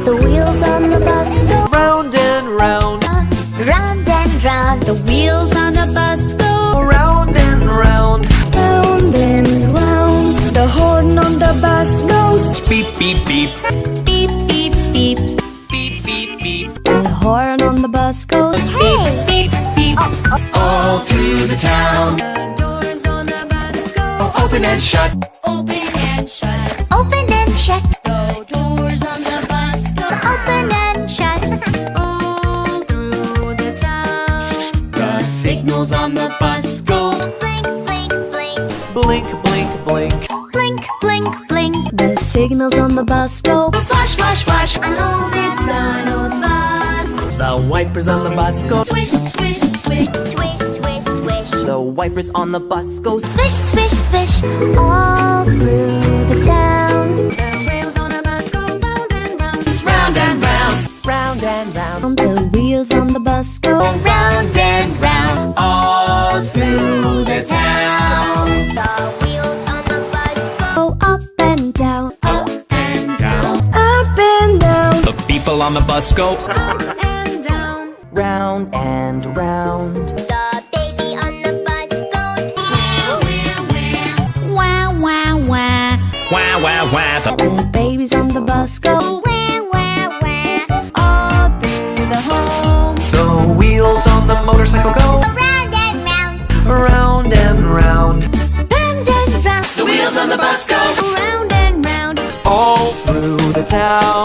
The wheels on the bus go round and round. round and round. The wheels on the bus go Round and round. Round and round. The horn on the bus goes Beep, beep, beep. beep, beep, beep. Beep, beep, beep. The horn on the bus goes beep, beep, beep. All through the town. The doors on the bus go Open and shut. open and shut. open and shut. The doors on the bus go Open and shut. all through the town. The signals on the bus go Blink, blink, blink. Blink, blink, blink. Blink, blink, blink. The signals on the bus go Flash, flash, flash. An old McDonald's bus. The wipers on the bus go. swish, swish, swish. Swish, swish, swish. The wipers on the bus go. Swish, swish, swish. All through the town. The wheels on the bus go round and round. Round and round. Round and round. The wheels on the bus go round and round. All through the town. The wheels on the bus go Go up and down, Up and down. up and down. The people on the bus go. up and down. Round and round. The baby on the bus goes Wah, wah, wah. Wah, wah, wah. The babies on the bus go wah, wah, wah. all through the home. The wheels on the motorcycle go. Round and round. Round and round. Round and round. The wheels on the bus go. Round and round. All through the town.